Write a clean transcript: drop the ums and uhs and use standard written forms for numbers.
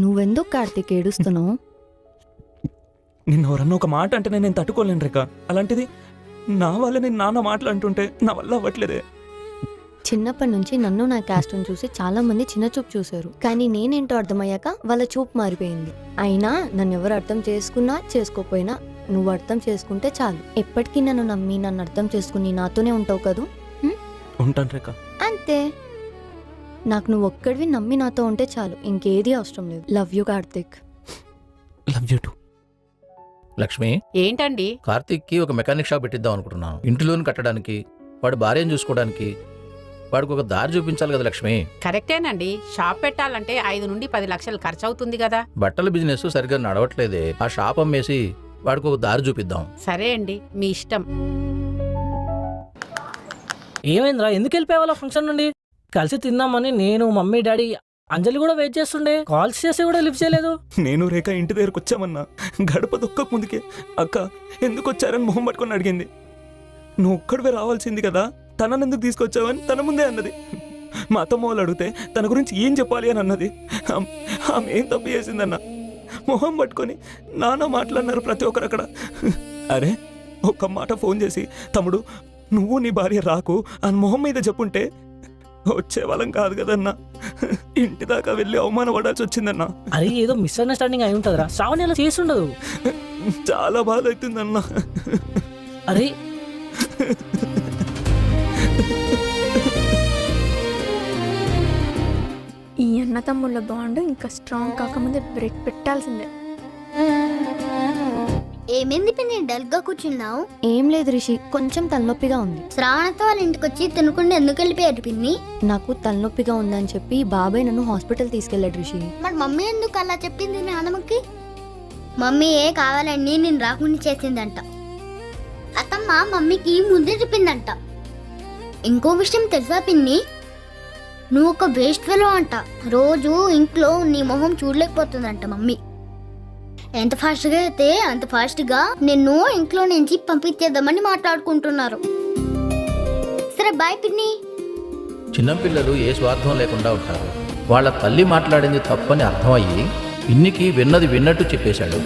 నువ్వెందుకు కార్తీక్ ఏడుస్తున్నావు? నిన్న ఎవరన్నా ఒక మాట అంటే నేను తట్టుకోలేను రేఖ. అలాంటిది నా వల్ల నేను నాన్న మాటలు అంటుంటే నా వల్ల అవ్వట్లేదే. చిన్నప్పటి నుంచి నన్ను నా క్యాస్ట్ని చూసి చాలా మంది చిన్న చూపు చూశారు, కానీ నేనేంటో అర్థమయ్యాక వాళ్ళ చూపు మారిపోయింది. అయినా నన్ను ఎవరు అర్థం చేసుకున్నా చేసుకోపోయినా నువ్వు అర్థం చేసుకుంటే చాలు. ఎప్పటికీ నన్ను నమ్మి నన్ను అర్థం చేసుకుని నాతోనే ఉంటావు కదూ. ఉంటాను రేఖ. అంతే, నాకు నువ్వు ఒక్కడివి నమ్మి నాతో ఉంటే చాలు, ఇంకేది అవసరం లేదు. Love you Karthik. Love you to. Lakshmi, ఏంటండి? కార్తీక్కి ఒక మెకానిక్ షాప్ పెట్టిద్దాం అనుకుంటున్నాను. ఇంటి లోన్ కట్టడానికి, వాడు భార్యను చూసుకోవడానికి, వాడికి ఒక దారి చూపించాలి కదా లక్ష్మి. కరెక్టేనండి, షాప్ పెట్టాలంటే 5 నుండి 10 లక్షలు ఖర్చు అవుతుంది కదా. బట్టల బిజినెస్ సరిగ్గా నడవట్లేదే. ఆ షాప్ అమ్మేసి వాడికి ఒక దారి చూపిద్దాం. సరే అండి, మీ ఇష్టం. ఏమైందిరా, ఎందుకు వెళ్ళిపోయేవాళ్ళ ఫంక్షన్ నుండి? కలిసి తిందామని నేను, మమ్మీ, డాడీ, అంజలి కూడా వెయిట్ చేస్తుండే. కాల్స్ చేసి కూడా లిఫ్ట్ చేయలేదు. నేను రేఖ ఇంటి దగ్గరకు వచ్చామన్నా గడప దొక్కక ముందుకే అక్క ఎందుకు వచ్చారని మొహం పట్టుకొని అడిగింది. నువ్వు ఒక్కడివే రావాల్సింది కదా, తనని ఎందుకు తీసుకొచ్చావని తన ముందే అన్నది. మా అత్తమ్మ వాళ్ళు అడిగితే తన గురించి ఏం చెప్పాలి అని అన్నది. ఆమె ఏం తప్పు చేసిందన్న మొహం పట్టుకొని నాన్న మాట్లాడినారు ప్రతి ఒక్కరు అక్కడ. అరే ఒక్క మాట ఫోన్ చేసి తమ్ముడు నువ్వు నీ భార్య రాకు అని మొహం మీద చెప్పుంటే వచ్చేవాళ్ళం కాదు కదన్నా. ఇంటి దాకా వెళ్ళి అవమానపడాల్సి వచ్చిందన్నా. అరే ఏదో మిస్అండర్స్టాండింగ్ అయి ఉంటుందిరా, శ్రావణి అలా చేసి ఉండదు. చాలా బాధ అవుతుందన్నా. అరే ఈ అన్న తమ్ముళ్ళ బాండ్ ఇంకా స్ట్రాంగ్ కాకముందే బ్రేక్ పెట్టాల్సిందే. ఏమైంది పిన్ని డల్ గా కూర్చున్నావు? ఏం లేదు రిషి, కొంచెం తలనొప్పిగా ఉంది. శ్రావణతో వాళ్ళ ఇంటికి వచ్చి తినకుండా ఎందుకు వెళ్ళిపోయారు పిన్ని? నాకు తలనొప్పిగా ఉందని చెప్పి బాబాయ్ నన్ను హాస్పిటల్ తీసుకెళ్లాడు రిషి. మరి మమ్మీ ఎందుకు అలా చెప్పింది నాన్నమ్మకి? మమ్మీ ఏ కావాలని నేను రాకుండా చేసిందంట. అత్తమ్మ మమ్మీకి ముందే చెప్పిందంట. ఇంకో విషయం తెలుసా పిన్ని, నువ్వు ఒక వేస్ట్ ఫెలో అంట. రోజు ఇంట్లో నీ మొహం చూడలేకపోతుందంట మమ్మీ. ఎంత ఫాస్ట్గా అయితే అంత ఫాస్ట్గా నిన్ను ఇంట్లో నుంచి పంపించేద్దామని మాట్లాడుకుంటున్నారు. సరే బాయ్ పిన్ని. చిన్నపిల్లలు ఏ స్వార్థం లేకుండా ఉంటారు. వాళ్ళ తల్లి మాట్లాడింది తప్పని అర్థమయ్యి పిన్నికి విన్నది విన్నట్టు చెప్పేశాడు.